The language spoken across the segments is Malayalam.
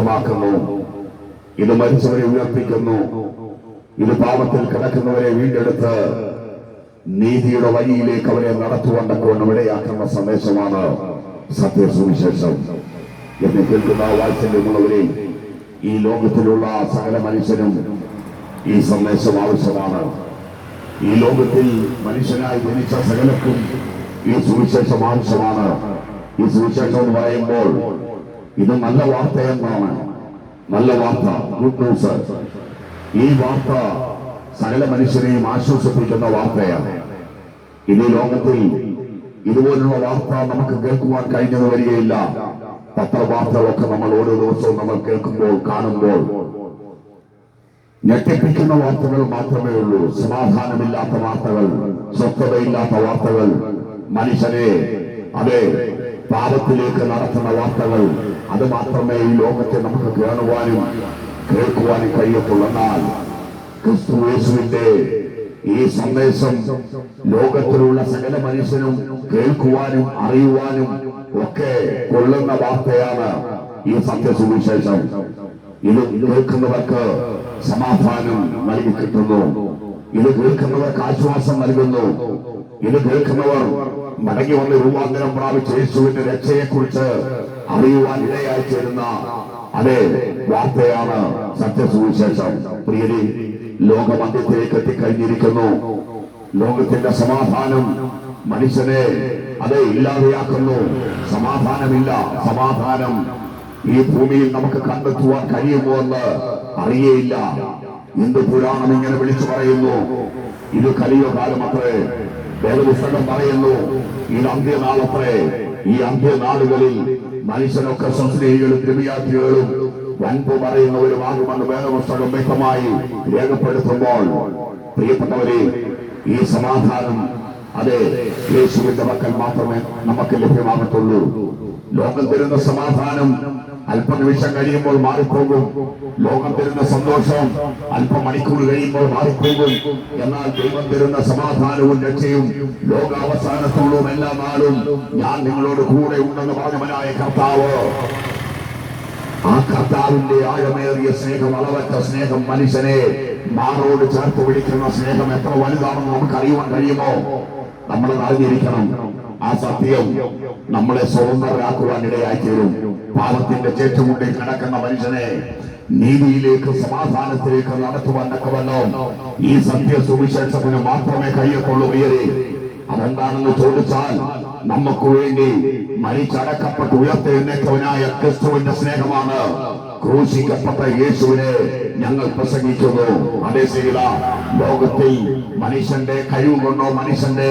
സൗഖ്യമാക്കുന്നു. ഇത് മരിച്ചവരെ ഉയർപ്പിക്കുന്നു. ഇത് പാപത്തിൽ കിടക്കുന്നവരെ വീണ്ടെടുത്ത് നീതിയുടെ വഴിയിലേക്ക് അവരെ നടത്തുകൊണ്ടൊക്കെ ഇടയാക്കുന്ന സന്ദേശമാണ് സത്യസുവിശേഷം. എന്നെ കേൾക്കുന്ന വാത്സല്യമുള്ളവരെ, ഈ ലോകത്തിലുള്ള സകല മനുഷ്യനും ഈ സന്ദേശം ആവശ്യമാണ്. ഈ ലോകത്തിൽ മനുഷ്യനായി ജനിച്ച സകലർക്കും ഈ സുവിശേഷം ആവശ്യമാണ്. ഈ സുവിശേഷം എന്ന് പറയുമ്പോൾ ഇത് നല്ല വാർത്ത എന്നാണ്. നല്ല വാർത്ത, ഗുഡ് ന്യൂസ്. ഈ വാർത്ത സകല മനുഷ്യരെയും ആശ്വസിപ്പിക്കുന്ന വാർത്തയാണ്. ഇനി ലോകത്തിൽ ഇതുപോലുള്ള വാർത്ത നമുക്ക് കേൾക്കുവാൻ കഴിഞ്ഞത് വരികയില്ല. പത്രവാർത്തകളൊക്കെ നമ്മൾ ഓരോ ദിവസവും നമ്മൾ കേൾക്കുമ്പോൾ കാണുമ്പോൾ ഞെട്ടിപ്പിക്കുന്ന വാർത്തകൾ മാത്രമേ ഉള്ളൂ. സമാധാനമില്ലാത്ത വാർത്തകൾ, സ്വസ്ഥതയില്ലാത്ത വാർത്തകൾ, മനുഷ്യനെ അതെ പാപത്തിലേക്ക് നടത്തുന്ന വാർത്തകൾ, അത് മാത്രമേ ഈ ലോകത്തെ നമുക്ക് കാണുവാനും കേൾക്കുവാനും കഴിയത്തുള്ളൂ. എന്നാൽ ക്രിസ്തു യേശുവിന്റെ ഈ സന്ദേശം ലോകത്തിലുള്ള സകല മനുഷ്യനും കേൾക്കുവാനും അറിയുവാനും ഒക്കെ കൊള്ളുന്ന വാർത്തയാണ് ഈ സത്യസുവിശേഷം. ഇത് കേൾക്കുന്നവർക്ക് സമാധാനം നൽകി കിട്ടുന്നു. ഇത് കേൾക്കുന്നവർക്ക് ആശ്വാസം നൽകുന്നു. ഇത് കേൾക്കുന്നവർ മടങ്ങി വന്ന് രൂപാന്തരം പ്രാപിച്ച യേശുവിന്റെ രക്ഷയെക്കുറിച്ച് അറിയുവാൻ ഇടയായി ചേരുന്ന അതേ വാർത്തയാണ് സത്യസുവിശേഷം. പ്രിയരെ, ലോകമധ്യത്തിലേക്ക് എത്തിക്കഴിഞ്ഞിരിക്കുന്നു. ലോകത്തിന്റെ സമാധാനം മനുഷ്യനെ അത് ഇല്ലാതെയാക്കുന്നു. സമാധാനമില്ല. സമാധാനം ഈ ഭൂമിയിൽ നമുക്ക് കണ്ടെത്തുവാൻ കഴിയുമോ എന്ന് അറിയേയില്ല. എന്ത് പുരാണം ഇങ്ങനെ വിളിച്ചു പറയുന്നു, ഇത് കലിയുഗകാലമത്രേ. വേദപുസ്തകം പറയുന്നു ഇത് അന്ത്യനാളത്രേ. ഈ അന്ത്യനാളുകളിൽ മനുഷ്യനൊക്കെ സ്വസ്നേഹികളും ദ്രവ്യാർത്ഥികളും വൻപു പറയുന്നവരുമാകുമെന്ന് വേദപുസ്തകം വ്യക്തമായി രേഖപ്പെടുത്തുമ്പോൾ, പ്രിയപ്പെട്ടവരെ, ഈ സമാധാനം അതെ യേശുവിന്റെ മക്കൾ മാത്രമേ നമുക്ക് ലഭ്യമാകത്തുള്ളൂ. ലോകം തരുന്ന സമാധാനം അല്പനിമിഷം കഴിയുമ്പോൾ മാറിപ്പോകും. ലോകം തരുന്ന സന്തോഷം അല്പമണിക്കൂർ കഴിയുമ്പോൾ മാറിപ്പോകും. എന്നാൽ ദൈവം തരുന്ന സമാധാനവും രക്ഷയും ലോകാവസാനത്തോളം എല്ലാ നാളും ഞാൻ നിങ്ങളോട് കൂടെ ഉണ്ടെന്ന് പറഞ്ഞവനായ കർത്താവ്, ആ കർത്താവിന്റെ ആഴമേറിയ സ്നേഹം, അളവറ്റ സ്നേഹം, മനുഷ്യനെ മാറോട് ചേർത്ത് പിടിക്കുന്ന സ്നേഹം എത്ര വലുതാണെന്ന് നമുക്ക് അറിയുവാൻ കഴിയുമോ? നമ്മൾ അറിഞ്ഞിരിക്കണം. ആ സത്യം നമ്മളെ സ്വതന്ത്രരാക്കുവാൻ ഇടയായി തീരും. പാപത്തിന്റെ ചേറ്റുമുണ്ടിൽ കിടക്കുന്ന മനുഷ്യനെ നീതിയിലേക്ക്, സമാധാനത്തിലേക്ക് നടത്തുവാൻ തക്കവല്ലോ ഈ സത്യ സുവിശേഷത്തിന് മാത്രമേ കഴിയത്തുള്ളൂ. അതെന്താണെന്ന് ചോദിച്ചാൽ, നമുക്ക് വേണ്ടി മരിച്ചടക്കപ്പെട്ട് ഉയർത്തെഴുന്നേറ്റവനായ ക്രിസ്തുവിന്റെ സ്നേഹമാണ്. ക്രൂശിക്കപ്പെട്ട യേശുവിനെ ഞങ്ങൾ പ്രസംഗിക്കുന്നു. അതേ ശരിയില്ല, ലോകത്തിൽ മനുഷ്യന്റെ കഴിവ് കൊണ്ടോ, മനുഷ്യന്റെ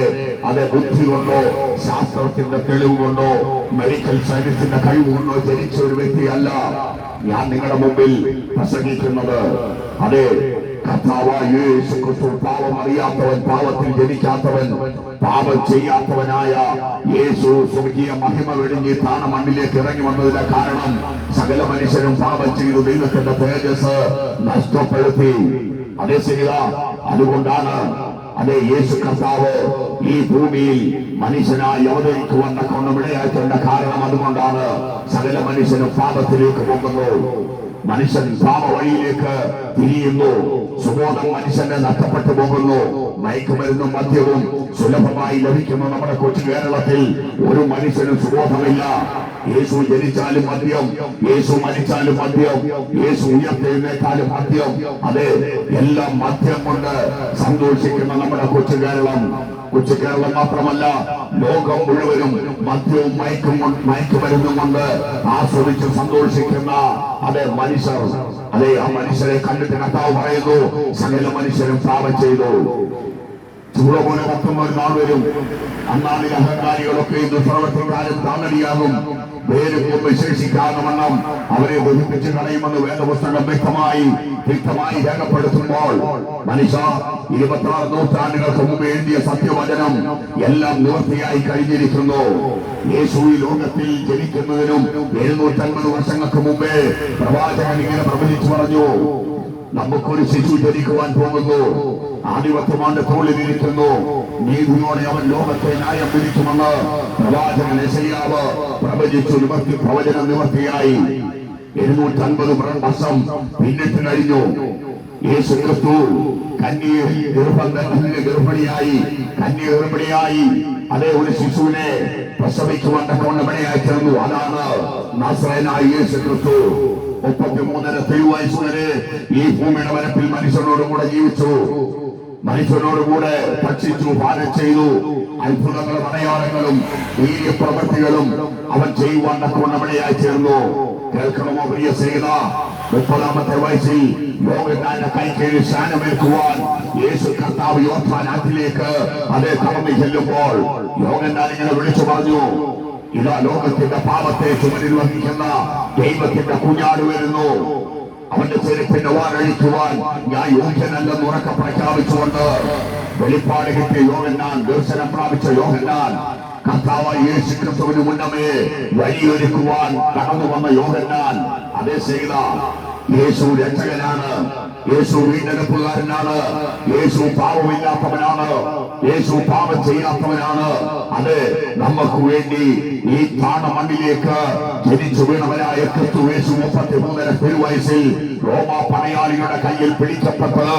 അതേ ബുദ്ധി കൊണ്ടോ, ശാസ്ത്രത്തിന്റെ തെളിവ് കൊണ്ടോ, മെഡിക്കൽ സയൻസിന്റെ കഴിവ് കൊണ്ടോ ജനിച്ച ഒരു വ്യക്തിയല്ല ഞാൻ നിങ്ങളുടെ മുമ്പിൽ പ്രസംഗിക്കുന്നത്. അതെ, കർത്താവായ യേശു ക്രിസ്തു പാപം അറിയാത്തവൻ, പാപത്തിൽ ജനിക്കാത്തവൻ, പാപം ചെയ്യാത്തവനായ യേശു സ്വർഗീയ മഹിമ വെടിഞ്ഞ് താണ മണ്ണിലേക്ക് ഇറങ്ങി വന്നതിന്റെ കാരണം സകല മനുഷ്യരും പാപം ചെയ്തു ദൈവത്തിന്റെ തേജസ് നഷ്ടപ്പെടുത്തി. അതേ ശരിയാ, അതുകൊണ്ടാണ് അതേ യേശു കർത്താവ് ഈ ഭൂമിയിൽ മനുഷ്യനായി അവതരിക്കുവാൻ കൊണ്ടും ഇടയാക്കേണ്ട കാരണം. അതുകൊണ്ടാണ് സകല മനുഷ്യനും പാപത്തിലേക്ക് പോകുന്നു. മനുഷ്യൻ പാപ വഴിയിലേക്ക് തിരിയുന്നു. സുബോധം മനുഷ്യനെ നഷ്ടപ്പെട്ടു പോകുന്നു. മയക്കുമരുന്നും മദ്യവും സുലഭമായി ലഭിക്കുന്ന നമ്മുടെ കൊച്ചു കേരളത്തിൽ ഒരു മനുഷ്യനും സുബോധമില്ല. യേശു ജനിച്ചാലും മദ്യം, യേശു മരിച്ചാലും മദ്യം, യേശു ഉയർത്തെഴുന്നേറ്റാലും മദ്യം. അതെ, എല്ലാം മദ്യം കൊണ്ട് സന്തോഷിക്കുന്ന നമ്മുടെ കൊച്ചു കേരളം. കൊച്ചു കേരളം മാത്രമല്ല, ലോകം മുഴുവനും മദ്യവും മയക്കുമരുന്നും കൊണ്ട് ആസ്വദിച്ച് സന്തോഷിക്കുന്ന അതേ മനുഷ്യർ. അതെ, ആ മനുഷ്യരെ കണ്ടിട്ട് കർത്താവ് പറയുന്നു, സകല മനുഷ്യരും പാപം ചെയ്തു. ചൂള പോലെ മൊത്തം ഒരു നാൾ വരും. അന്നാളിൽ അഹങ്കാരികളൊക്കെ ഇന്ന് സർവ്വകാലം താങ്ങടിയാകും. പേര് കൊണ്ട് ശേഷിക്കാതെ വണ്ണം അവരെ ബഹിപ്പിച്ച് കളയുമെന്ന് വേദപുസ്തകം വ്യക്തമായി രേഖപ്പെടുത്തുമ്പോൾ, മനുഷ്യ 26 നൂറ്റാണ്ടുകൾക്ക് മുമ്പ് എഴുതിയ സത്യവചനം എല്ലാം നിവൃത്തിയായി കഴിഞ്ഞിരിക്കുന്നു. യേശു ഈ ലോകത്തിൽ ജനിക്കുന്നതിനും 750 വർഷങ്ങൾക്ക് മുമ്പേ പ്രവാചകൻ ഇങ്ങനെ പ്രവചിച്ചു പറഞ്ഞു, നമുക്കൊരു ശിശു ജനിക്കുവാൻ പോകുന്നു, ആധിപത്യമാന്റെ തോളിലിരിക്കുന്നു, നീതിയോടെ അവൻ ലോകത്തെ ന്യായം വിധിക്കുമെന്ന് പ്രവാചകൻ യെശയ്യാവ് പ്രവചിച്ചു. പ്രവചനം നിവൃത്തിയായി. 750 വർഷം പിന്നിട്ട് കഴിഞ്ഞു. യേശു ക്രിസ്തു ഗർഭിണിയായി അതേ ഒരു ശിശുവിനെ പ്രസവിക്കുവാൻ തക്കവണ്ണമണിയായി തീർന്നു. അതാണ് നസറേയനായ യേശു ക്രിസ്തു. 33.5 തിരുവയസ്സ് വരെ ഈ ഭൂമിയുടെ വരപ്പിൽ മനുഷ്യനോടുകൂടെ ജീവിച്ചു, മനുഷ്യനോടുകൂടെ ഭക്ഷിച്ചു, പാനം ചെയ്തു. അത്ഭുതങ്ങളും അടയാളങ്ങളും വീര്യപ്രവൃത്തികളും അവൻ ചെയ്യുവാൻ തക്കവണ്ണമണിയായി തീർന്നു. കേൾക്കണമോ പ്രിയ സ്നേഹിത, 30-ാമത്തെ വയസ്സിൽ യോഹന്നാന്റെ കൈക്കീഴിൽ സ്നാനമേൽക്കുവാൻ യേശു കർത്താവ് യോർദാനിലേക്ക് അതേ കടന്നു ചെല്ലുമ്പോൾ യോഹന്നാൻ ഇങ്ങനെ വിളിച്ചു പറഞ്ഞു, ഇതാ ലോകത്തിന്റെ പാപത്തെ ചുമലിൽ വഹിക്കുന്ന ദൈവത്തിന്റെ കുഞ്ഞാട് വരുന്നു. അവന്റെ ചെരുപ്പിന്റെ വാരഴിക്കുവാൻ ഞാൻ യോഗ്യനല്ലെന്ന് ഉറക്കെ പ്രഖ്യാപിച്ചുകൊണ്ട് വെളിപ്പാട് കിട്ടിയ യോഹന്നാൻ, ദർശനം പ്രാപിച്ച യോഹന്നാൻ, കർത്താവായ യേശു ക്രിസ്തുവിന് മുന്നമേ വഴിയൊരുക്കുവാൻ കടന്നു വന്ന യോഹന്നാൻ, അതേ ചെയ്ത യേശു രക്ഷകനാണ്, യേശു വീണ്ടെടുപ്പുകാരനാണ്, യേശു പാപമില്ലാത്തവനാണ്, യേശു പാപം ചെയ്യാത്തവനാണ്. അത് നമുക്ക് വേണ്ടി ഈ താണ മണ്ണിലേക്ക് ജനിച്ചു വീണവനായ ക്രിസ്തു യേശു 33 തിരുവയസ്സിൽ റോമാ പടയാളികളുടെ കയ്യിൽ പിടിക്കപ്പെട്ട്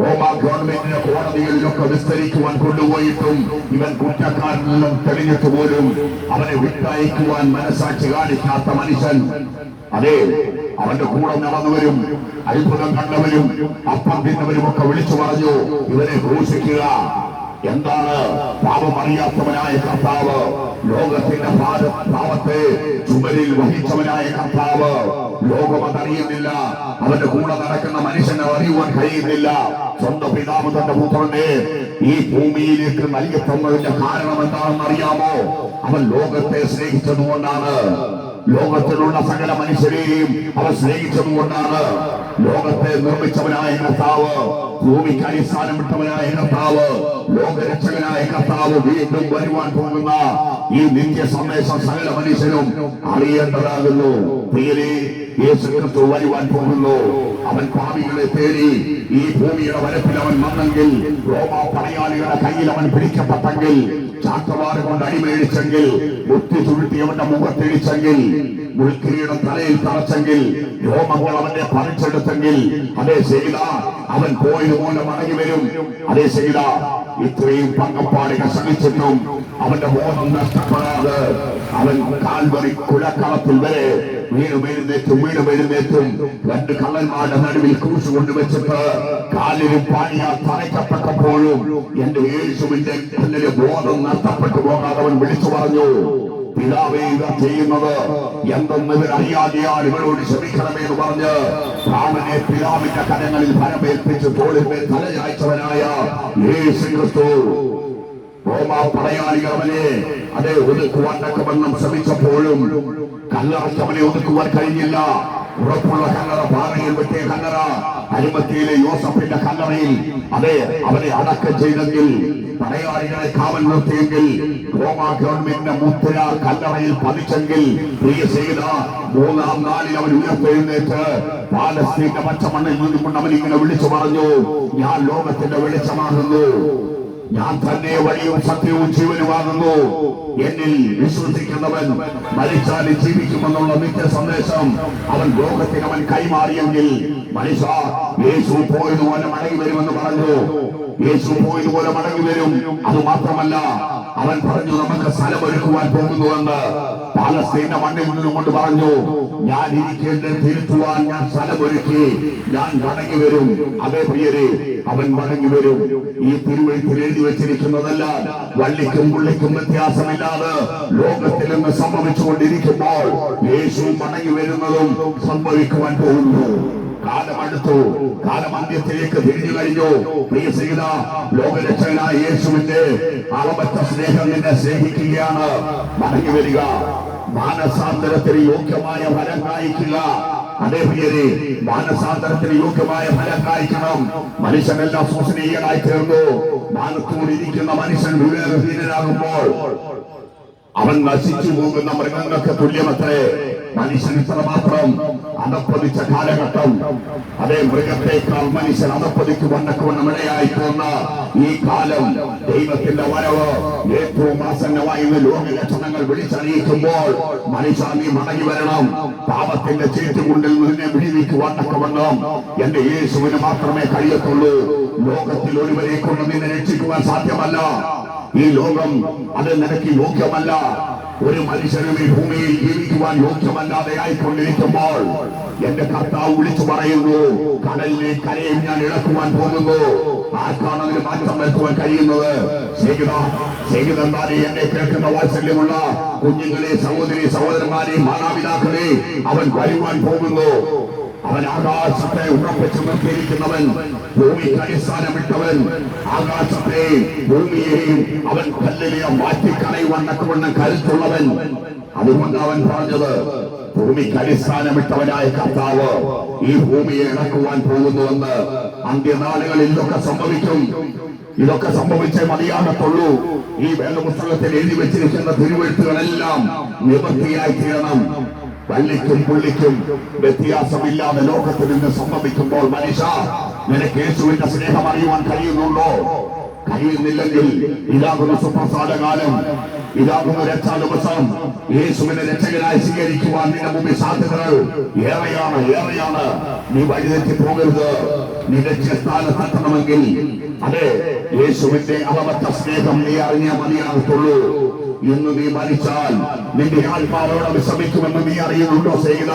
റോമാ ഗവൺമെന്റിന്റെ കോടതികളിലൊക്കെ വിസ്തരിക്കുവാൻ കൊണ്ടുപോയിട്ടും ഇവൻ കുറ്റക്കാരനെല്ലാം തെളിഞ്ഞിട്ട് പോലും അവനെ വിട്ടയക്കുവാൻ മനസാക്ഷി കാണിക്കാത്ത മനുഷ്യൻ, അതെ അവന്റെ കൂടെ നടന്നവരും അത്ഭുതം കണ്ടവരും അപ്പം തിന്നവരും ഒക്കെ വിളിച്ചു പറഞ്ഞു, ഇവനെ ക്രൂശിക്കുക. എന്താണ് പാപമറിയാത്തവനായ കർത്താവ്, ലോകത്തിന്റെ പാപത്തെ ചുമലിൽ വഹിച്ചവനായ കർത്താവ് ലോകം അതറിയുന്നില്ല. അവന്റെ കൂടെ നടക്കുന്ന മനുഷ്യനെ അറിയുവാൻ കഴിയുന്നില്ല. സ്വന്തം പിതാവ് തന്റെ പുത്രനെ ഈ ഭൂമിയിലേക്ക് നൽകി തന്നതിന്റെ കാരണം എന്താണെന്ന് അറിയാമോ? അവൻ ലോകത്തെ സ്നേഹിച്ചതുകൊണ്ടാണ്. ലോകത്തിലുള്ള സകല മനുഷ്യരെയും അവൻ സ്നേഹിച്ചതുകൊണ്ടാണ്. ലോകത്തെ നിർമ്മിച്ചവനായ കർത്താവ്, ഭൂമിക്ക് അടിസ്ഥാനമിട്ടവനായ കർത്താവ്, ലോകരക്ഷകനായ കർത്താവ് വീണ്ടും വരുവാൻ പോകുന്ന ഈ നിത്യ സന്ദേശം സകല മനുഷ്യരും അറിയേണ്ടതാകുന്നു. പ്രിയരേ, യേശു ക്രിസ്തു വരുവാൻ പോകുന്നു. അവൻ പാപികളെ തേടി ഈ ഭൂമിയുടെ വരപ്പിൽ അവൻ വന്നെങ്കിൽ, റോമാ പടയാളികളുടെ കയ്യിൽ അവൻ പിടിക്കപ്പെട്ടെങ്കിൽ, ചാട്ടവാറ് കൊണ്ട് അടിമേടിച്ചെങ്കിൽ, ബുദ്ധി ചുരുട്ടിയവന്റെ മുഖത്തിടിച്ചെങ്കിൽ, മുൾക്കിരീടം തലയിൽ തറച്ചെങ്കിൽ, രോമങ്ങൾ അവന്റെ പറിച്ചെടുത്തെങ്കിൽ, അതേ ചെയ്ത അവൻ പോയതുപോലെ മടങ്ങി വരും. അതേ ചെയ്ത ഇത്രയും പങ്കപ്പാടികൾ ശ്രമിച്ചിട്ടും അവന്റെ ബോധം നഷ്ടപ്പെടാതെ അവൻ കാൽവറി കുലക്കളത്തിൽ വരെ വീണുമെഴുന്നേറ്റും 2 കള്ളന്മാരുടെ നടുവിൽ ക്രൂശ് കൊണ്ടുവച്ചിട്ട് കാലിലും പാടിയാൽ തറയ്ക്കപ്പെട്ടപ്പോഴും എന്റെ യേശുവിന്റെ കണ്ണിലെ ബോധം നഷ്ടപ്പെട്ടു പോകാതെ അവൻ വിളിച്ചു പറഞ്ഞു, പിതാവേ ഇവ ചെയ്യുന്നത് എന്തെന്ന് ഇവരറിയാതെയാൽ ഇവരോട് ക്ഷമിക്കണമേ എന്ന് പറഞ്ഞ് പ്രാണനെ പിതാവിന്റെ കരങ്ങളിൽ ഫലമേൽപ്പിച്ച് തോളിന്മേൽ തലയാഴ്ചവനായ യേശു ക്രിസ്തു റോമാ പടയാളികൾ അവനെ അതേ ഒതുക്കുവാൻ തക്കവണ്ണം ശ്രമിച്ചപ്പോഴും കല്ലറയ്ക്ക് അവനെ ഒതുക്കുവാൻ കഴിഞ്ഞില്ല. ഉറപ്പുള്ള കല്ലറ, പാറയിൽ വെട്ടിയ കല്ലറ, അരിമത്തിയിലെ യോസഫിന്റെ കല്ലറയിൽ അതെ അവനെ അടക്കം ചെയ്തെങ്കിൽ, പടയാളികളെ കാവൽ നിർത്തിയെങ്കിൽ, റോമാ ഗവൺമെന്റിന്റെ മുദ്ര കല്ലറയിൽ പതിച്ചെങ്കിൽ, പ്രിയ ചെയ്ത 3-ാം നാളിൽ അവൻ ഉയർത്തെഴുന്നേറ്റ് പാലസ്തീന്റെ പച്ചമണ്ണിൽ നിന്നുകൊണ്ട് അവൻ ഇങ്ങനെ വിളിച്ചു പറഞ്ഞു, ഞാൻ ലോകത്തിന്റെ വെളിച്ചമാകുന്നു, ഞാൻ തന്നെ വഴിയും സത്യവും ജീവനുമാകുന്നു, എന്നിൽ വിശ്വസിക്കുന്നവൻ മരിച്ചാലും ജീവിക്കുമെന്നുള്ള നിത്യ സന്ദേശം അവൻ ലോകത്തിന് അവൻ കൈമാറിയെങ്കിൽ, മനുഷ്യ യേശു പോയതുപോലെ മടങ്ങി വരുമെന്ന് പറഞ്ഞു. യേശു പോയതുപോലെ മടങ്ങി വരും. അത് മാത്രമല്ല, അവൻ പറഞ്ഞു നമുക്ക് സ്ഥലമൊരുക്കുവാൻ പോകുന്നുവെന്ന്. പാലസ്തീന്റെ മണ്ണിൽ നിന്നും കൊണ്ട് പറഞ്ഞു, ഞാൻ ഇരിക്കേണ്ടത് തിരുത്തുവാൻ ഞാൻ സ്ഥലമൊരുക്കി, ഞാൻ മടങ്ങി വരും. അതേ പ്രിയരെ, അവൻ മടങ്ങി വരും. ഈ തിരുവെഴുത്തിൽ എഴുതി വെച്ചിരിക്കുന്നതല്ല വള്ളിക്കും പുള്ളിക്കും വ്യത്യാസമില്ലാതെ ലോകത്തിൽ നിന്ന് സംഭവിച്ചുകൊണ്ടിരിക്കുമ്പോൾ യേശു മടങ്ങി വരുന്നതും സംഭവിക്കുവാൻ പോകുന്നു. കാലമടുത്തു, കാലമന്ത്യത്തിലേക്ക് തിരിഞ്ഞു കഴിഞ്ഞു. പ്രിയ സീത, ലോകരക്ഷകനായ യേശുവിന്റെ അളവറ്റ സ്നേഹം നിന്നെ സ്നേഹിക്കുകയാണ്. മടങ്ങി വരിക, മാനസാന്തരത്തിന് യോഗ്യമായ ഫലം കായ്ക്കുക. അതേ പ്രിയരെ, മാനസാന്തരത്തിന് യോഗ്യമായ ഫലം കായ്ക്കണം. മനുഷ്യനെല്ലാം ശോഷണീയനായി തീർന്നു. മാനത്തോടിരിക്കുന്ന മനുഷ്യൻ വിവേകഹീനനാകുമ്പോൾ അവൻ നശിച്ചു പോകുന്ന മൃഗങ്ങൾക്ക് തുല്യമത്രേ. മനുഷ്യൻ ഇത്ര മാത്രം അതപ്പതിച്ച കാലഘട്ടം, അതേ മൃഗത്തേക്കാൾ മനുഷ്യൻ അതപ്പതിക്കുവണ്ണക്കുവണ്ണം ഇടയായി പോന്ന ഈ കാലം, ദൈവത്തിന്റെ വരവ് ഏറ്റവും ആസന്നമായി ലോക ലക്ഷണങ്ങൾ വിളിച്ചറിയിക്കുമ്പോൾ മനുഷ്യ നീ മടങ്ങി വരണം. പാപത്തിന്റെ ചീറ്റുകൊണ്ടിൽ നിന്നെ വിടിവിക്കുവണ്ണക്കവണ്ണം എന്റെ യേശുവിന് മാത്രമേ കഴിയത്തുള്ളൂ. ലോകത്തിൽ ഒരുവരെ കൊണ്ട് നിന്നെ രക്ഷിക്കുവാൻ സാധ്യമല്ല. ഈ ലോകം അത് നിനക്ക് യോഗ്യമല്ല. ഒരു മനുഷ്യനും ഈ ഭൂമിയിൽ ജീവിക്കുവാൻ യോഗ്യമല്ലാതെ ആയിക്കൊണ്ടിരിക്കുമ്പോൾ എന്റെ കർത്താവ് വിളിച്ചു പറയുന്നു, കടലിനെ കരയിൽ ഞാൻ ഇളക്കുവാൻ പോകുന്നു. ആർക്കാണ് അതിന് മാറ്റം വരുത്തുവാൻ കഴിയുന്നത്? സ്നേഹിതന്മാരെ, എന്നെ കേൾക്കുന്ന വാത്സല്യമുള്ള കുഞ്ഞുങ്ങളെ, സഹോദരി സഹോദരന്മാരെ, മാതാപിതാക്കളെ, അവൻ വരുവാൻ പോകുന്നു. അവൻ ആകാശത്തെ ഉറപ്പിച്ചു നിർത്തിയിരിക്കുന്നവൻ, ഭൂമിക്ക് അടിസ്ഥാനമിട്ടവൻ, ആകാശത്തെയും ഭൂമിയെയും അവൻ കല്ലിനെ മാറ്റിക്കളയുവണ്ണക്കുവണ്ണം കരുത്തുള്ളവൻ. അതുകൊണ്ട് അവൻ പറഞ്ഞത്, ഭൂമിക്ക് അടിസ്ഥാനമിട്ടവനായ കർത്താവ് ഈ ഭൂമിയെ ഇളക്കുവാൻ പോകുന്നുവെന്ന്. അന്ത്യനാളുകളിൽ ഇതൊക്കെ സംഭവിക്കും. ഇതൊക്കെ സംഭവിച്ചേ മതിയാകത്തുള്ളൂ. ഈ വേദപുസ്തകത്തിൽ എഴുതി വെച്ചിരിക്കുന്ന തിരുവെഴുത്തുകളെല്ലാം നിവൃത്തിയായി തീരണം. പള്ളിക്കും പുള്ളിക്കും വ്യത്യാസമില്ലാതെ ലോകത്തിൽ നിന്ന് സംഭവിക്കുമ്പോൾ മനുഷ്യ, നിനക്ക് യേശുവിന്റെ സ്നേഹം അറിയുവാൻ കഴിയുന്നുണ്ടോ? കഴിയുന്നില്ലെങ്കിൽ ഇതാകുന്ന സുപ്രസാദകാലം, ഇതാകുന്ന രക്ഷാദിവസം, യേശുവിനെ രക്ഷകനായി സ്വീകരിക്കുവാൻ നിന്റെ മുമ്പിൽ സാധ്യതകൾ ഏറെയാണ്. നീ വഴിതെറ്റി പോകരുത്. നീ ലക്ഷ്യസ്ഥാനത്തെത്തണമെങ്കിൽ അതെ യേശുവിന്റെ അളവറ്റ സ്നേഹം നീ അറിഞ്ഞാൽ മതിയാകത്തുള്ളൂ. ഇന്ന് നീ മരിച്ചാൽ നിന്റെ ആത്മാവോടെ വിശ്രമിക്കുമെന്ന് നീ അറിയുന്നുണ്ടോ? ചെയ്ത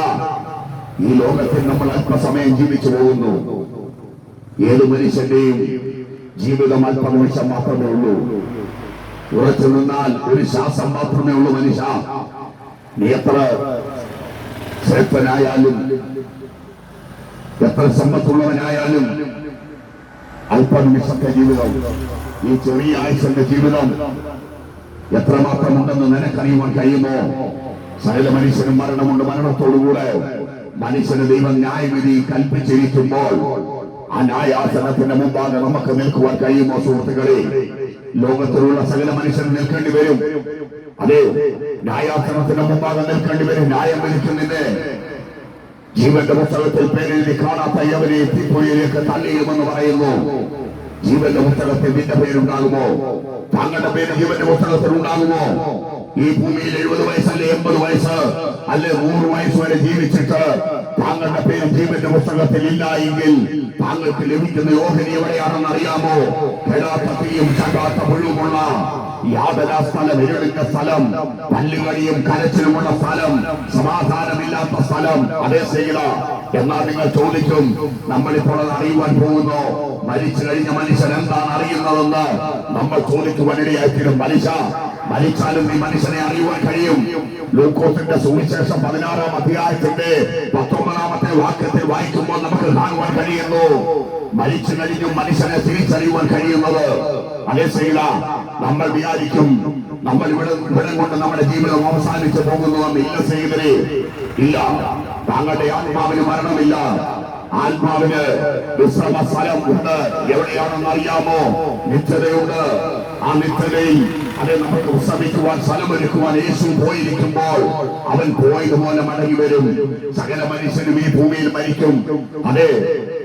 ഈ ലോകത്തിൽ നമ്മൾ അല്പസമയം ജീവിച്ചു പോകുന്നു. ഏത് മനുഷ്യന്റെയും ജീവിതം അല്പനിമിഷം മാത്രമേ ഉള്ളൂ. ഉറച്ചു നിന്നാൽ ഒരു ശ്വാസം മാത്രമേ ഉള്ളൂ. മനുഷ്യ, നീ എത്ര ശ്രേഷ്ഠനായാലും എത്ര സമ്പത്തുള്ളവനായാലും അല്പനിമിഷത്തെ ജീവിതം, ഈ ചെറിയ ആയുസിന്റെ ജീവിതം എത്രമാത്രമുണ്ടെന്ന് നിനക്കറിയുവാൻ കഴിയുമോ? സകല മനുഷ്യനും മരണമുണ്ട്. മരണത്തോടുകൂടെ മനുഷ്യന് ദൈവം ന്യായവിധി കൽപ്പിച്ചിരിക്കുമ്പോൾ ആ ന്യായാസനത്തിന്റെ മുമ്പാകെ നമുക്ക് നിൽക്കുവാൻ കഴിയുമോ? സുഹൃത്തുക്കളെ, ലോകത്തിലുള്ള സകല മനുഷ്യനും നിൽക്കേണ്ടി വരും. അതെ, ന്യായാസനത്തിന്റെ മുമ്പാകെ നിൽക്കേണ്ടി വരും. ന്യായം വിധിക്കുന്നതിന്റെ ജീവന്റെ പുസ്തകത്തിൽ പേരെഴുതി കാണാത്ത യവനെ തീപ്പൊഴിയിലേക്ക് തള്ളിയിടുമെന്ന് പറയുന്നു. ജീവന്റെ പുസ്തകത്തിൽ നിന്റെ പേരുണ്ടാകുമോ? താങ്കളുടെ പേര് ജീവന്റെ പുസ്തകത്തിൽ ഉണ്ടാകുമോ? ഈ ഭൂമിയിൽ 70 വയസ്സല്ലേ 80 വയസ്സ് അല്ലെ 100 വയസ്സ് വരെ ജീവിച്ചിട്ട് താങ്കളുടെ പേര് ജീവന്റെ പുസ്തകത്തിൽ ഇല്ല എങ്കിൽ താങ്കൾക്ക് ലഭിക്കുന്ന യോഗ്യത എവിടെയാണെന്ന് അറിയാമോ? കെടാത്തയും ചകാത്ത മുഴുവുമുള്ള യാതൊരു സ്ഥലം, ഇരുളിന്റെ സ്ഥലം, പല്ലുകളിയും കരച്ചിലുമുള്ള സ്ഥലം, സമാധാനമില്ലാത്ത സ്ഥലം. അതേ ചെയ്യില്ല. എന്നാൽ നിങ്ങൾ ചോദിക്കും, നമ്മളിപ്പോൾ അത് അറിയുവാൻ പോകുന്നു. മരിച്ചു കഴിഞ്ഞ മനുഷ്യൻ എന്താണ് അറിയുന്നതെന്ന് നമ്മൾ ചോദിക്കുവാനിടയായിത്തീരും. മരിച്ചാലും നീ മനുഷ്യനെ അറിയുവാൻ കഴിയും. ലൂക്കോസിന്റെ സുവിശേഷം 16-ാം അധ്യായത്തിന്റെ 19-ാമത്തെ വാക്യത്തിൽ വായിക്കുമ്പോൾ നമുക്ക് കാണുവാൻ കഴിയുന്നു, മരിച്ചു കഴിഞ്ഞും മനുഷ്യനെ തിരിച്ചറിയുവാൻ കഴിയുന്നത്. അതേ ചെയ്യില്ല. നമ്മൾ വിചാരിക്കും നമ്മൾ ഇവിടെ കൊണ്ട് നമ്മുടെ ജീവിതം അവസാനിച്ചു പോകുന്നുവെന്ന്. ഇല്ല ചെയ്തേ, ഇല്ല. താങ്കളുടെ ആത്മാവിന് മരണമില്ല. ആത്മാവിന് വിശ്രമ സ്ഥലം ഉണ്ട്. എവിടെയാണെന്ന് അറിയാമോ? നിത്യതയുണ്ട്. ആ നിത്യതയിൽ അത് നമുക്ക് വിശ്രമിക്കുവാൻ സ്ഥലമൊരുക്കുവാൻ യേശു പോയിരിക്കുമ്പോൾ അവൻ പോയതുപോലെ മടങ്ങി വരും. സകല മനുഷ്യനും ഈ ഭൂമിയിൽ മരിക്കും. അതെ,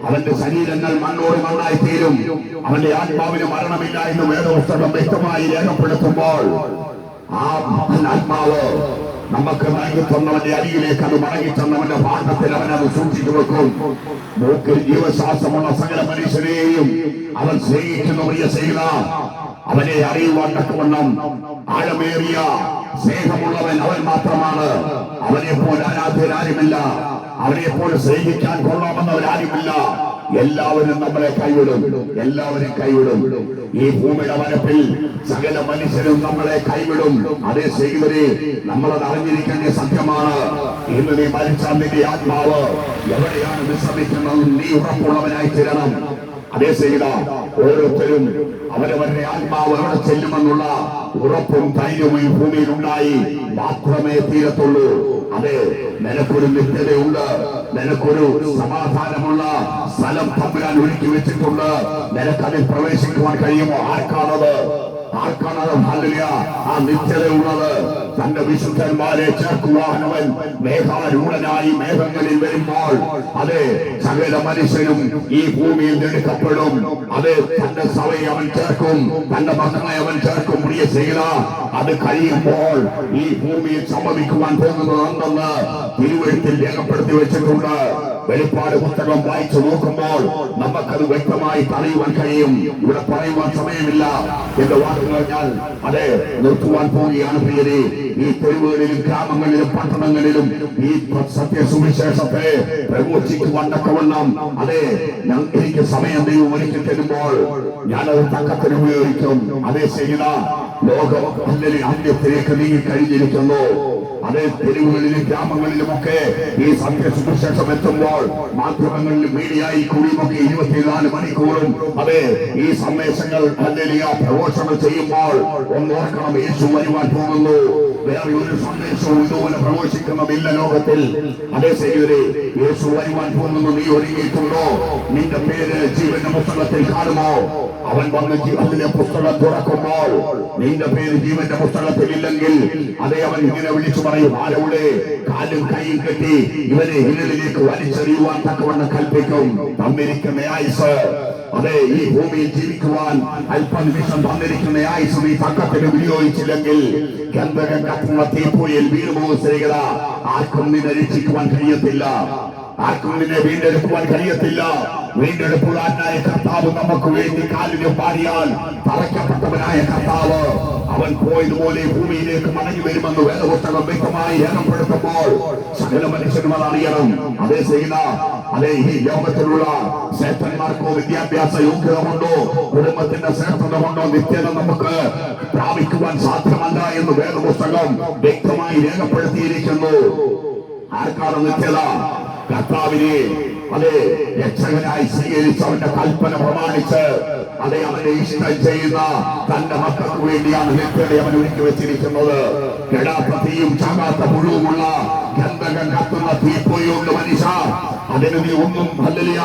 അവന്റെ ശരീരങ്ങൾ മണ്ണോട് മണ്ണായി തീരും. അവന്റെ ആത്മാവിന് മരണമില്ല എന്ന് വേദപുസ്തകം വ്യക്തമായി രേഖപ്പെടുത്തുമ്പോൾ ആ ആത്മാവ് നമുക്ക് നൽകി തന്നവന്റെ അരികിലേക്ക് അത് മടങ്ങി തന്നവന്റെ ഭാഗത്തിൽ അവനത് സൂക്ഷിച്ചു വെക്കും. മൂക്കിൽ ജീവശ്വാസമുള്ള സകല മനുഷ്യരെയും അവൻ സ്നേഹിക്കുന്ന പ്രിയ ചെയ്ത അവനെ അറിയുവാൻ തക്കവണ്ണം ആഴമേറിയ സ്നേഹമുള്ളവൻ അവൻ മാത്രമാണ്. അവനെ പോലെ ആരാധ്യരാരുമില്ല. അവനെ പോലെ സ്നേഹിക്കാൻ കൊള്ളാമെന്നവരാരുമില്ല. എല്ലാവരും നമ്മളെ കൈവിടും. എല്ലാവരും കൈവിടും. ഈ ഭൂമിയുടെ വരപ്പിൽ സകല മനുഷ്യരും നമ്മളെ കൈവിടും. അതേ ചെയ്തവരെ നമ്മളത് അറിഞ്ഞിരിക്കേണ്ട സത്യമാണ്. ഇന്ന് നീ മരിച്ചാൽ നിന്റെ ആത്മാവ് എവിടെയാണ് വിശ്രമിക്കുന്നത് നീ ഉറപ്പുള്ളവനായി തീരണം. അതേ ചെയ്ത ഓരോരുത്തരും അവരവരുടെ ആത്മാവ് എവിടെ ചെല്ലുമെന്നുള്ള ഉറപ്പും ധൈര്യവും ഈ ഭൂമിയിൽ ഉണ്ടായി മാത്രമേ തീരത്തുള്ളൂ. അതെ, നിനക്കൊരു നിത്യതയുണ്ട്. നിനക്കൊരു സമാധാനമുള്ള സ്ഥലം തമ്പുരാൻ ഒരുക്കി വെച്ചിട്ടുണ്ട്. നിനക്കതിൽ പ്രവേശിക്കുവാൻ കഴിയുമോ? ആർക്കാണത്? ആർക്കാണ് ആ നിത്യതയുള്ളത്? തന്റെ വിശുദ്ധന്മാരെ ചേർക്കുവാൻ അവൻ മേഘാരൂഢനായി മേഘങ്ങളിൽ വരുമ്പോൾ അതെ സകല മനുഷ്യനും ഈ ഭൂമിയിൽ എടുക്കപ്പെടും. അത് തന്റെ സഭയെ അവൻ ചേർക്കും, തന്റെ മക്കളെ അവൻ ചേർക്കും. പ്രിയ ചെയ്ത അത് കഴിയുമ്പോൾ ഈ ഭൂമിയിൽ സംഭവിക്കുവാൻ പോകുന്നത് എന്തെന്ന് തിരുവെഴുത്തിൽ രേഖപ്പെടുത്തി വെച്ചിട്ടുണ്ട്. വെളിപ്പാട് പുസ്തകം വായിച്ചു നോക്കുമ്പോൾ നമുക്കത് വ്യക്തമായി പറയുവാൻ കഴിയും. ഇവിടെ പറയുവാൻ സമയമില്ല. എന്റെ വാക്കുകൾ ഞാൻ അതെ നിർത്തുവാൻ പോവുകയാണ്. പ്രിയരെ, ഈ തെരുവുകളിലും ഗ്രാമങ്ങളിലും പട്ടണങ്ങളിലും ഈ സത്യസുവിശേഷത്തെ പ്രഘോഷിക്കുവാൻ തക്കവണ്ണം അതെ എനിക്ക് സമയം ദൈവം ഒരുക്കി തരുമ്പോൾ ഞാനത് തക്കത്തിന് ഉപയോഗിക്കും. അതേ ചെയ്ത ലോകം അന്ത്യത്തിലേക്ക് നീങ്ങി കഴിഞ്ഞിരിക്കുന്നു. അതേ തെരുവുകളിലും ഗ്രാമങ്ങളിലുമൊക്കെ ഈ സത്യസുവിശേഷം എത്തുമ്പോൾ മാധ്യമങ്ങളിലും മീഡിയയിൽ കൂടിയുമൊക്കെ 24 മണിക്കൂറും അതെ ഈ സന്ദേശങ്ങൾ പ്രഘോഷണം ചെയ്യുമ്പോൾ ഒന്നോർക്കണം, യേശു വരുവാൻ പോകുന്നു. വേറെ ഒരു സന്ദേശവും ഇതുപോലെ പ്രഘോഷിക്കുന്നതില്ല ലോകത്തിൽ. അതേ സഹോദരേ, യേശു വരുവാൻ പോകുന്നു. നീ ഒരുങ്ങിയിട്ടുണ്ടോ? നിന്റെ പേര് ജീവന്റെ പുസ്തകത്തിൽ കാണുമോ? അവൻ വന്ന് ജീവന്റെ പുസ്തകം തുറക്കുമ്പോൾ നിന്റെ പേര് ജീവന്റെ പുസ്തകത്തിൽ ഇല്ലെങ്കിൽ അതേ അവൻ ഇങ്ങനെ വിളിച്ചു പറയും, ആരോടെ കാലും കൈയും കെട്ടി ഇവനെ ഹിന്നലിലേക്ക് വലിച്ചെറിയുവാൻ തക്കവണ്ണം കൽപ്പിക്കും. തന്നിരിക്കുന്ന ആയുസ് അതെ ഈ ഭൂമിയിൽ ജീവിക്കുവാൻ അല്പനിമിഷം തന്നിരിക്കുന്ന ആയുസ് നീ തക്കത്തിന് വിനിയോഗിച്ചില്ലെങ്കിൽ ഗന്ധകം കത്തുന്ന തീപ്പൊയിൽ വീണുപോകും. സ്ത്രീകള ആർക്കും നിന്നെ രക്ഷിക്കുവാൻ കഴിയത്തില്ല, ആർക്കും നിന്നെ വീണ്ടെടുക്കുവാൻ കഴിയത്തില്ല. വീണ്ടെടുപ്പുകാരനായ കർത്താവ് നമുക്ക് വേണ്ടി കാലിന് പാടിയാൽ തറയ്ക്കപ്പെട്ടവനായ കർത്താവ് അവൻ പോയതുപോലെ ഭൂമിയിലേക്ക് മടങ്ങി വരുമെന്ന് വേദപുസ്തകം വ്യക്തമായി രേഖപ്പെടുത്തുമ്പോൾ സകല മനുഷ്യനും അത് അറിയണം. അതേ ചെയ്യുന്ന അതേ ഈ ലോകത്തിലുള്ള ശ്രേഷ്ഠന്മാർക്കോ വിദ്യാഭ്യാസ യോഗ്യതമുണ്ടോ, കുടുംബത്തിന്റെ ശ്രേഷ്ഠതമുണ്ടോ, നിത്യത നമുക്ക് പ്രാപിക്കുവാൻ സാധ്യമല്ല എന്ന് വേദപുസ്തകം വ്യക്തമായി രേഖപ്പെടുത്തിയിരിക്കുന്നു. ആർക്കാണ് നിത്യത? കർത്താവിനെ അതെ രക്ഷകനായി സ്വീകരിച്ച് അവന്റെ കൽപ്പന പ്രമാണിച്ച് അതെ അവനെ ഇഷ്ടം ചെയ്യുന്ന തന്റെ മക്കൾക്ക് വേണ്ടിയാണ് നിത്യത അവൻ ഒരുക്കി വെച്ചിരിക്കുന്നത്. കെടാത്ത തീയും ചാകാത്ത പുഴുവുമുള്ള ഗന്ധകം കത്തുന്ന തീപ്പൊയ്യുണ്ട് മനുഷ്യ. അതിന് നീ ഒന്നും ഹല്ലേലൂയ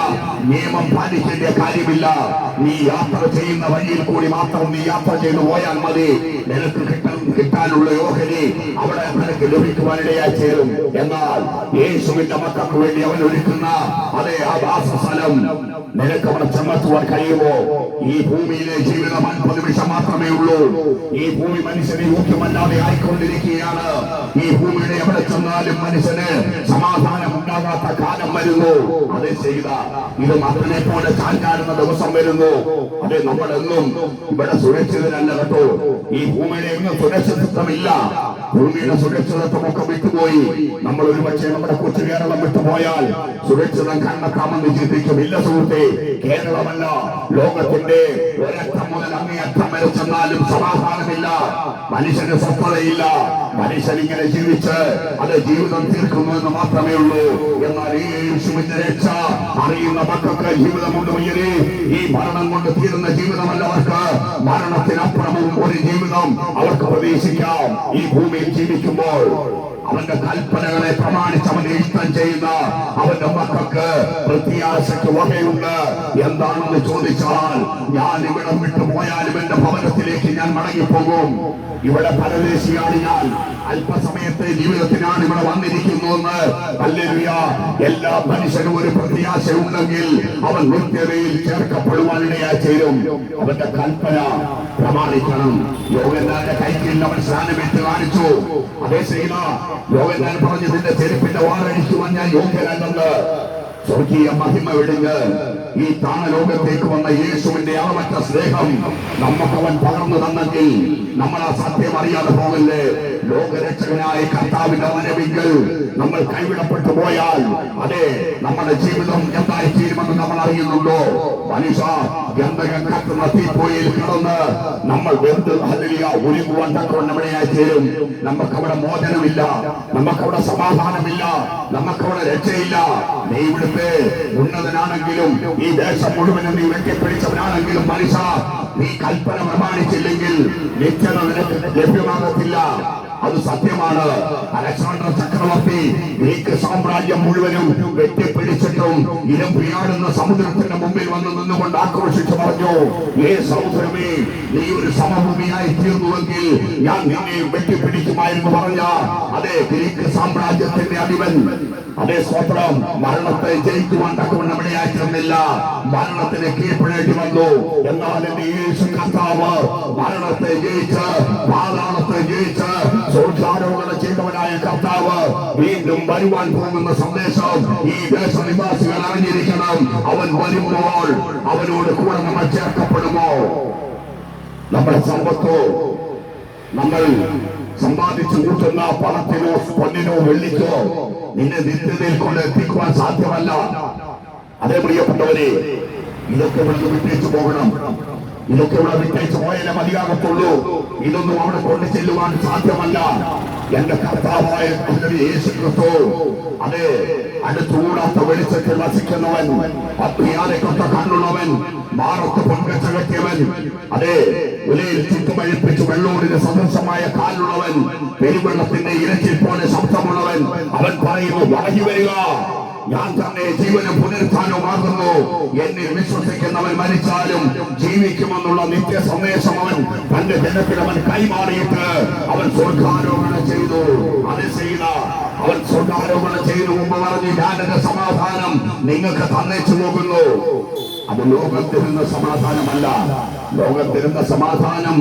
നിയമം പാലിക്കേണ്ട കാര്യമില്ല. നീ യാത്ര ചെയ്യുന്ന വഴിയിൽ കൂടി മാത്രം നീ യാത്ര ചെയ്തു പോയാൽ മതി. നിനക്ക് കിട്ടാനുള്ള ഓഹരി അവിടെ നിനക്ക് ലഭിക്കുവാനിടയായി ചേരും. എന്നാൽ യേശുവിന്റെ മക്കൾക്ക് വേണ്ടി അവൻ ഒരുക്കുന്ന അതേ ആ വാസസ്ഥലം നിനക്ക് അവിടെ ചെന്നെത്തുവാൻ കഴിയുമോ? ഈ ഭൂമിയിലെ ജീവിതം 50 നിമിഷം മാത്രമേ ഉള്ളൂ. ഈ ഭൂമി മനുഷ്യന് യോഗ്യമല്ലാതെ ആയിക്കൊണ്ടിരിക്കുകയാണ്. ഈ ഭൂമിയുടെ എവിടെ ചെന്നാലും മനുഷ്യന് സമാധാനം ഉണ്ടാകാത്ത കാലം വരുന്നു. അതേ ചെയ്ത ഇത് മകനെ പോലെ ചാഞ്ചാടുന്ന ദിവസം വരുന്നു. അതെ നമ്മളെന്നും ഇവിടെ സുരക്ഷിതരല്ല കേട്ടോ. ഈ ഭൂമിയുടെ എങ്ങും സുരക്ഷിതത്വമില്ല. ഭൂമിയുടെ സുരക്ഷിതത്വമൊക്കെ വിട്ടുപോയി. നമ്മൾ ഒരുപക്ഷെ നമ്മുടെ കൊച്ചു കേരളം വിട്ടുപോയാൽ സുരക്ഷിതം കണ്ടെത്താമെന്ന് ചിന്തിക്കും. ഇല്ല സുഹൃത്തെ, കേരളമല്ല ലോകത്തിന്റെ ഒരറ്റം മുതൽ അങ്ങേയറ്റം വരെ ചെന്നാലും സമാധാനമില്ല, മനുഷ്യന് സ്വസ്ഥതയില്ല. മനുഷ്യനിങ്ങനെ ജീവിച്ച് അത് ജീവിതം തീർക്കുന്നു എന്ന് മാത്രമേ ഉള്ളൂ. എന്നാൽ ഈ യേശുവിന്റെ രക്ഷ അറിയുന്ന മക്കൾക്ക് ജീവിതമുണ്ട്. ഈ മരണം കൊണ്ട് തീരുന്ന ജീവിതമല്ല അവർക്ക്. മരണത്തിനപ്പുറവും ഒരു ജീവിതം അവർക്ക് പ്രതീക്ഷിക്കാം. ഈ ഭൂമിയിൽ ജീവിക്കുമ്പോൾ അവന്റെ കൽപ്പനകളെ പ്രമാണിച്ച് അവനെ ഇഷ്ടം ചെയ്യുന്ന അവന്റെ മക്കൾക്ക് പ്രത്യാശയ്ക്ക് വകയുണ്ട്. എന്താണെന്ന് ചോദിച്ചാൽ, ഞാൻ ഇവിടം വിട്ടു പോയാലും എന്റെ ഭവനത്തിലേക്ക് ഞാൻ മടങ്ങിപ്പോകും. ഇവിടെ പരദേശിയാണ് ഞാൻ, അല്പസമയത്തെ ജീവിതത്തിനാണ് ഇവിടെ വന്നിരിക്കുന്നുവെന്ന് ഹല്ലേലൂയ എല്ലാ മനുഷ്യനും ഒരു പ്രത്യാശ ഉണ്ടെങ്കിൽ അവൻ നിത്യതയിൽ ചേർക്കപ്പെടുവാനിടയായി ചേരും. അവന്റെ കൽപ്പന പ്രമാണിക്കണം. യോഹന്നാന്റെ കൈക്കീഴിൽ അവൻ സ്നാനമേറ്റ് കാണിച്ചു. അതേ ചെയ്യുന്ന യോഹന്നാൻ പറഞ്ഞു, നിന്റെ ചെരുപ്പിന്റെ വാറടിക്കുവാൻ ഞാൻ യോഗ്യനല്ലെന്ന്. സ്വർഗീയ മഹിമ വിടുങ്ങ് ഈ താണലോകത്തേക്ക് വന്ന യേശുവിന്റെ അളവറ്റ സ്നേഹം നമുക്ക് അവൻ പകർന്നു തന്നെങ്കിൽ നമ്മൾ ആ സത്യം അറിയാതെ പോകല്ലേ. ലോകരക്ഷകനായ കർത്താവിന്റെ വരവിങ്കൽ നമ്മൾ കൈവിടപ്പെട്ടു പോയാൽ അതെ നമ്മുടെ ജീവിതം എന്തായി തീരുമെന്ന് നമ്മൾ അറിയുന്നുണ്ടോ? മനുഷ്യ ഗന്ധകം കത്തുന്ന തീപ്പൊയിൽ കിടന്ന് നമ്മൾ വെന്ത് ഹല്ലേലൂയ ഒരുങ്ങുവാൻ തക്കവണ്ണമേയായി തീരും. നമുക്കവിടെ മോചനമില്ല, നമുക്കവിടെ സമാധാനമില്ല, നമുക്കവിടെ രക്ഷയില്ല. നീ ഇവിടുത്തെ ഉന്നതനാണെങ്കിലും ഈ ദേശം മുഴുവനും നീ വെട്ടിപ്പിടിച്ചവനാണെങ്കിലും മനുഷ്യ നീ കൽപ്പന പ്രമാണിച്ചില്ലെങ്കിൽ നിത്യത നിനക്ക് ലഭ്യമാകത്തില്ല. അത് സത്യമാണ്. അലക്സാണ്ടർ ചക്രവർത്തി ഗ്രീക്ക് സാമ്രാജ്യം മുഴുവനും വെട്ടിപ്പിടിച്ചിട്ടും ഇരമ്പിയാടുന്ന സമുദ്രത്തിന്റെ മുമ്പിൽ വന്ന് നിന്നുകൊണ്ട് ആക്രോശിച്ചു പറഞ്ഞു, സമുദ്രമേ, നീ ഒരു സമഭൂമിയായി തീർന്നുവെങ്കിൽ ഞാൻ നിന്നെ വെട്ടിപ്പിടിക്കുമായിരുന്നു പറഞ്ഞ അതേ ഗ്രീക്ക് സാമ്രാജ്യത്തിന്റെ അധിപൻ, അതേ സ്വത്രം മരണത്തെ ജയിക്കുവാൻ തക്കവണ്ണം ഇടയായിരുന്നില്ല. മരണത്തിന് കീഴ്പ്പെടേണ്ടി വന്നു. എന്നാൽ എന്റെ യേശു കർത്താവ് മരണത്തെ ജയിച്ച് പാതാളത്തെ ജയിച്ച് സ്വർഗ്ഗാരോഹണം ചെയ്തവനായ കർത്താവ് വീണ്ടും വരുവാൻ പോകുന്ന സന്ദേശം ഈ ദേശനിവാസികൾ അറിഞ്ഞിരിക്കണം. അവൻ വരുമ്പോൾ അവനോട് കൂടെ നമ്മൾ ചേർക്കപ്പെടുമോ? നമ്മുടെ സമ്പത്തോ, നമ്മൾ സമ്പാദിച്ചു കൂട്ടുന്ന പണത്തിനോ പൊന്നിനോ വെള്ളിക്കോ നിന്നെ നിത്യതയിൽ കൊണ്ട് എത്തിക്കുവാൻ സാധ്യമല്ല. അതേ പ്രിയപ്പെട്ടവരെ, ഇതൊക്കെ ഇവിടെ വിട്ടേച്ചു പോകണം. ഇതൊക്കെ ഇവിടെ വിട്ടേച്ച് പോയാലേ മതിയാകത്തുള്ളൂ. ഇതൊന്നും അവിടെ കൊണ്ടു ചെല്ലുവാൻ സാധ്യമല്ല. എന്റെ കർത്താവായ യേശു ക്രിസ്തു, അതെ, അടുത്തുകൂടാത്ത വെളിച്ചത്തിൽ വസിക്കുന്നവൻ, അഗ്നിയാലെ കൊത്ത കണ്ണുള്ളവൻ, മാറത്ത് പൊൻകച്ച കെട്ടിയവൻ, അതെ, ഉലയിൽ ചുറ്റുമഴിപ്പിച്ച് വെള്ളോടിന് സദൃശമായ കാലുള്ളവൻ, പെരുവെള്ളത്തിന്റെ ഇരച്ചിൽ പോലെ ശബ്ദമുള്ളവൻ, അവൻ പറയുന്നു, മടങ്ങി വരിക, ഞാൻ തന്നെ ജീവനും പുനരുത്ഥാനവുമാകുന്നു. എന്നിൽ വിശ്വസിക്കുന്നവൻ മരിച്ചാലും ജീവിക്കുമെന്നുള്ള നിത്യ സന്ദേശം അവൻ തന്റെ ജനത്തിൽ അവൻ കൈമാറിയിട്ട് അവൻ സ്വർഗ്ഗാരോഹണം ചെയ്തു. അത് ചെയ്ത അവൻ സ്വർഗ്ഗാരോഹണം ചെയ്തു മുമ്പ് പറഞ്ഞു, ഞാൻ എന്റെ സമാധാനം നിങ്ങൾക്ക് തന്നേച്ചു പോകുന്നു. അത് ലോകത്തിരുന്ന സമാധാനമല്ല. ലോകത്തിരുന്ന സമാധാനം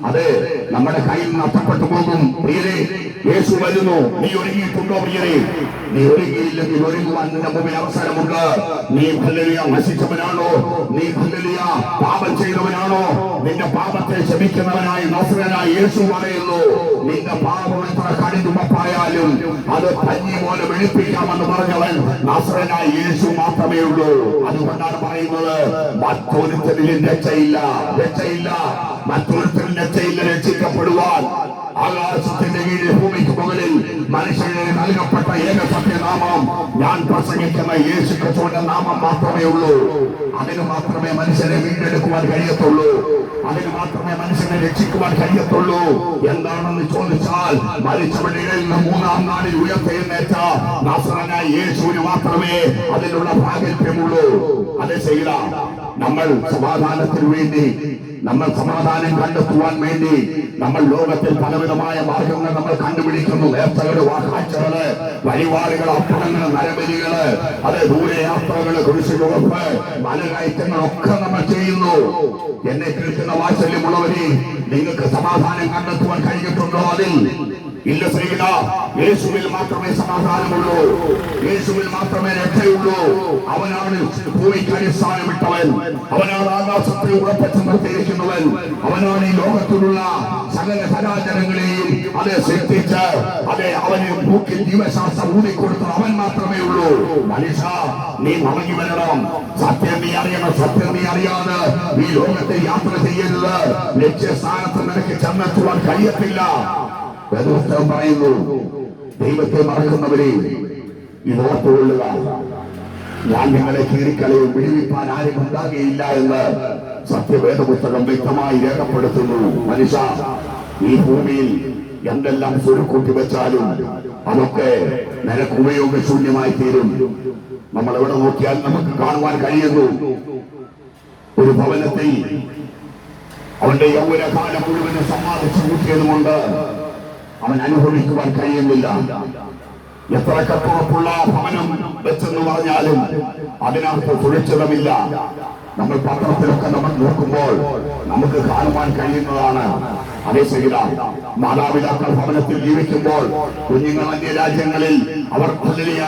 അതെ നമ്മുടെ കയ്യിൽ നഷ്ടപ്പെട്ടു പോകും. പ്രിയരെ, യേശു വരുന്നു. നീ ഒരുങ്ങിയിട്ടുണ്ടോ പ്രിയരെ? നീ ഒരുങ്ങിയില്ലെങ്കിൽ ഒരുങ്ങുവാൻ നിന്റെ മുമ്പിൽ അവസരമുണ്ട്. നീ ഹല്ലേലൂയ നശിച്ചവനാണോ? നീ ഹല്ലേലൂയ പാപം ചെയ്തവനാണോ? നിന്റെ പാപത്തെ ക്ഷമിക്കുന്നവനായി നസ്രയനായ യേശു പറയുന്നു, നിന്റെ പാപം എത്ര കടുതുമപ്പായാലും അത് പഞ്ഞി പോലെ വെളുപ്പിക്കാമെന്ന് പറഞ്ഞവൻ നസ്രയനായ യേശു മാത്രമേ ഉള്ളൂ. അതുകൊണ്ടാണ് പറയുന്നത്, മറ്റൊരുത്തരിലും രക്ഷയില്ല, രക്ഷയില്ല, മറ്റൊരുത്തരും രക്ഷയില്ല രക്ഷിക്കപ്പെടുവാൻ. ആകാശത്തിന്റെ കീഴിൽ ഭൂമിക്ക് മുകളിൽ മനുഷ്യന് നൽകപ്പെട്ട ഏക സത്യനാമം ഞാൻ പ്രസംഗിക്കുന്ന യേശു ക്രിസ്തുവിന്റെ നാമം മാത്രമേ ഉള്ളൂ. അതിന് മാത്രമേ മനുഷ്യനെ വീണ്ടെടുക്കുവാൻ കഴിയത്തുള്ളൂ. അതിന് മാത്രമേ മനുഷ്യനെ രക്ഷിക്കുവാൻ കഴിയത്തുള്ളൂ. എന്താണെന്ന് ചോദിച്ചാൽ, മരിച്ചവരുടെ ഇടയിൽ നിന്ന് മൂന്നാം നാളിൽ ഉയർത്തെഴുന്നേറ്റ നസ്രയനായ യേശുവിന് മാത്രമേ അതിനുള്ള പ്രാഗൽഭ്യമുള്ളൂ. അത് ചെയ്ത നമ്മൾ സമാധാനത്തിന് വേണ്ടി, നമ്മൾ സമാധാനം കണ്ടെത്തുവാൻ വേണ്ടി നമ്മൾ ലോകത്തിൽ പലവിധമായ മാർഗങ്ങൾ നമ്മൾ കണ്ടുപിടിക്കുന്നു. നേർച്ചകള്, വാക്കാഴ്ചകള്, വഴിപാടുകൾ, അപ്പണങ്ങള്, നരബലികള്, അത് ദൂരയാത്രകള്, കുരിശുചുവപ്പ്, മലകയറ്റങ്ങളൊക്കെ നമ്മൾ ചെയ്യുന്നു. എന്നെ കേൾക്കുന്ന വാത്സല്യമുള്ളവരെ, നിങ്ങൾക്ക് സമാധാനം കണ്ടെത്തുവാൻ കഴിഞ്ഞിട്ടുണ്ടോ? അതിൽ ഇല്ല സ്ത്രീകള. യേശുവിൽ മാത്രമേ സമാധാനമുള്ളൂ. യേശുവിൽ മാത്രമേ രക്ഷയുള്ളൂ. അവനാണ് ഭൂമിക്ക് അടിസ്ഥാനമിട്ടവൻ. അവനാണ് ആകാശത്തെ ഉറപ്പിച്ചു നിർത്തിയിരിക്കുന്നവൻ. അവനാണ് ഈ ലോകത്തിലുള്ള സകല ചരാചരങ്ങളെയും അതെ സൃഷ്ടിച്ച് അതെ അവന് ഭൂക്കിൽ ജീവശാസ്ത്രം ഊതിക്കൊടുത്തത് അവൻ മാത്രമേ ഉള്ളൂ. മനുഷ്യ, നീ മടങ്ങി വരണം. സത്യം നീ അറിയണം. സത്യം നീ അറിയാതെ ഈ ലോകത്തെ യാത്ര ചെയ്യരുത്. ലക്ഷ്യസ്ഥാനത്ത് നിനക്ക് ചെന്നെത്തുവാൻ കഴിയത്തില്ല. വേദപുസ്തകം പറയുന്നു, ദൈവത്തെ മറക്കുന്നവരെ ഇതോർത്തുകൊള്ളുക, ഞാൻ നിങ്ങളെ കീറിക്കളയും, വിടുവിപ്പാൻ ആരും ഉണ്ടാകുകയില്ല എന്ന് സത്യവേദപുസ്തകം വ്യക്തമായി രേഖപ്പെടുത്തുന്നു. മനുഷ്യ, ഈ ഭൂമിയിൽ എന്തെല്ലാം സ്വരുക്കൂട്ടി വെച്ചാലും അതൊക്കെ നിനക്ക് ഉപയോഗശൂന്യമായി തീരും. നമ്മൾ എവിടെ നോക്കിയാൽ നമുക്ക് കാണുവാൻ കഴിയുന്നു, ഒരു ഭവനത്തിൽ അവന്റെ യൗവനകാലം മുഴുവനും സമ്പാദിച്ചു കൂട്ടിയതുകൊണ്ട് അവൻ അനുഭവിക്കുവാൻ കഴിയുന്നില്ല. എത്ര കത്തുറപ്പുള്ള ഭവനം വെച്ചെന്ന് പറഞ്ഞാലും അതിനകത്ത് സുരക്ഷിതമില്ല. നമ്മൾ പത്രത്തിലൊക്കെ നമ്മൾ നോക്കുമ്പോൾ നമുക്ക് കാണുവാൻ കഴിയുന്നതാണ്. അതേ ശരിയ മാതാപിതാക്കൾ ഭവനത്തിൽ ജീവിക്കുമ്പോൾ കുഞ്ഞുങ്ങൾ അന്യ രാജ്യങ്ങളിൽ അവർ വലിയ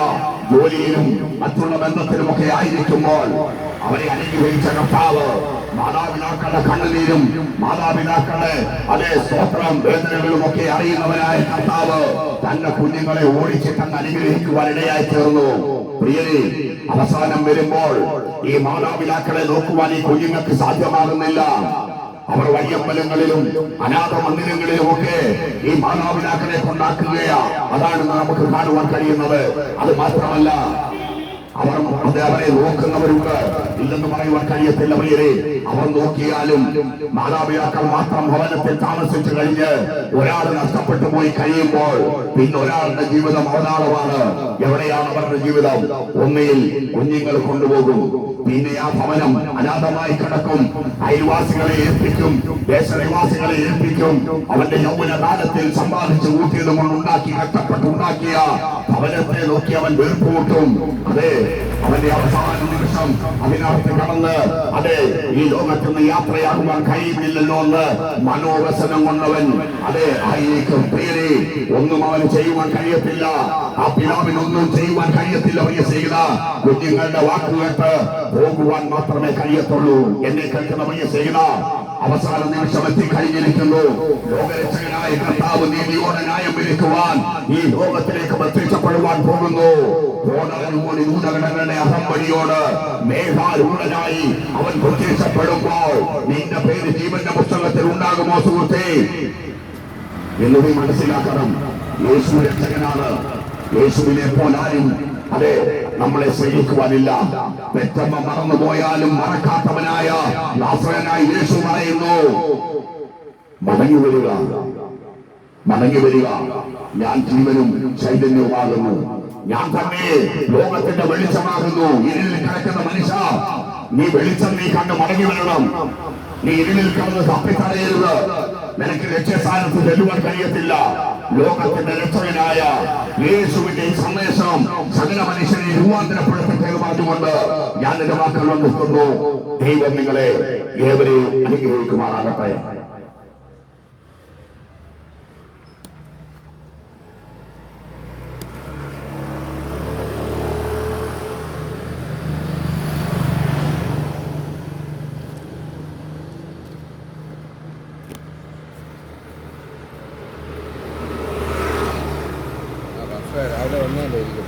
ജോലിയിലും മറ്റുള്ള ബന്ധത്തിലുമൊക്കെ ആയിരിക്കുമ്പോൾ അവരെ അനുഗ്രഹിച്ച കർത്താവ് മാതാപിതാക്കളുടെ കണ്ണുനീരും മാതാപിതാക്കളുടെ അതേ സ്തോത്രം വേദനകളും ഒക്കെ അറിയുന്നവനായ കർത്താവ് തന്റെ കുഞ്ഞുങ്ങളെ ഓടിച്ചിട്ടങ്ങ് അനുഗ്രഹിക്കുവാൻ ഇടയായി തീർന്നു. പ്രിയരെ, അവസാനം വരുമ്പോൾ ഈ മാതാപിതാക്കളെ നോക്കുവാൻ ഈ കുഞ്ഞുങ്ങൾക്ക് സാധ്യമാകുന്നില്ല. അവർ വഴിയമ്പലങ്ങളിലും അനാഥ മന്ദിരങ്ങളിലും ഒക്കെ ഈ മാതാപിതാക്കളെ കൊണ്ടാക്കുകയാ. അതാണ് നമുക്ക് കാണുവാൻ കഴിയുന്നത്. അത് മാത്രമല്ല, അവർ അത് അവരെ നോക്കുന്നവരുണ്ട്, ഇല്ലെന്ന് പറയുവാൻ കഴിയത്തില്ല. പ്രിയരെ, അവർ നോക്കിയാലും മാതാപിതാക്കൾ മാത്രം ഭവനത്തിൽ താമസിച്ചു കഴിഞ്ഞ് ഒരാൾ നഷ്ടപ്പെട്ടു പോയി കഴിയുമ്പോൾ പിന്നെ ഒരാളുടെ ജീവിതം അവതാളമാണ്. എവിടെയാണ് അവരുടെ ജീവിതം? ഒന്നിൽ കുഞ്ഞുങ്ങൾ കൊണ്ടുപോകും, പിന്നെ ആ ഭവനം അനാഥമായി കിടക്കും, അയൽവാസികളെ ഏൽപ്പിക്കും, ദേശനിവാസികളെ ഏൽപ്പിക്കും. അവന്റെ യൗവന കാലത്തിൽ സമ്പാദിച്ച് ഊട്ടിയത് കൊണ്ടുണ്ടാക്കി കഷ്ടപ്പെട്ടുണ്ടാക്കിയ ഭവനത്തെ നോക്കി അവൻ വീർപ്പുമുട്ടും. അതെ, അവന്റെ അവസാന നിമിഷം അതിനകത്ത് കടന്ന് അതെ ഈ ലോകത്ത് നിന്ന് യാത്രയാകുവാൻ കഴിയുന്നില്ലല്ലോ എന്ന് മനോവ്യസനം കൊണ്ടവൻ അതെ ആയിരിക്കും. പ്രിയരെ, ഒന്നും അവന് ചെയ്യുവാൻ കഴിയത്തില്ല. ആ പിതാവിനൊന്നും ചെയ്യുവാൻ കഴിയത്തില്ല. പ്രിയ സ്നേഹിത, കുഞ്ഞുങ്ങളുടെ വാക്കുകേട്ട് പോകുവാൻ മാത്രമേ കഴിയത്തുള്ളൂ. എന്നെ കേൾക്കുന്ന പ്രിയ സ്നേഹിത, അവസാന നിമിഷം എത്തിക്കഴിഞ്ഞിരിക്കുന്നു. ലോകരക്ഷകനായ കർത്താവ് നീതിയോടെ ന്യായം വിധിക്കുവാൻ ഈ ലോകത്തിലേക്ക് പ്രത്യക്ഷപ്പെടുവാൻ പോകുന്നു. അഹംവഴിയോട് മേഘാരൂഢനായി അവൻ പ്രത്യക്ഷപ്പെടുമ്പോൾ നിന്റെ പേര് ജീവന്റെ പുസ്തകത്തിൽ ഉണ്ടാകുമോ സുഹൃത്തേ? എന്നത് മനസ്സിലാക്കണം. യേശു രക്ഷകനാണ്. യേശുവിനെ പോലാരും അതെ നമ്മളെ സ്നേഹിക്കുവാനില്ല. പെറ്റമ്മ മറന്നുപോയാലും മറക്കാത്തവനായ നാസറേനായ യേശു പറയുന്നു, മടങ്ങി വരിക, മടങ്ങി വരിക, ഞാൻ ജീവനും ചൈതന്യവുമാകുന്നു, ഞാൻ തന്നെ ലോകത്തിന്റെ വെളിച്ചമാകുന്നു. ഇരുളിൽ കിടക്കുന്ന മനുഷ്യ, നീ വെളിച്ചം നീ കണ്ട് മടങ്ങി വരണം. നീ ഇരുളിൽ കിടന്ന് തപ്പിത്തടയരുത്. നിനക്ക് ലക്ഷ്യസ്ഥാനത്ത് ചെല്ലുവാൻ കഴിയത്തില്ല. ലോകത്തിന്റെ രക്ഷകനായ യേശുവിന്റെ സന്ദേശം സകല മനുഷ്യനെ രൂപാന്തരപ്പെടുത്തട്ടെ പറഞ്ഞുകൊണ്ട് ഞാൻ എന്റെ വാക്കുകൾ നിർത്തുന്നു. ദൈവം നിങ്ങളെ ഏവരെയും അനുഗ്രഹിക്കുമാറാകട്ടെ. രാവിലെ വന്നാലേ ഇരിക്കും.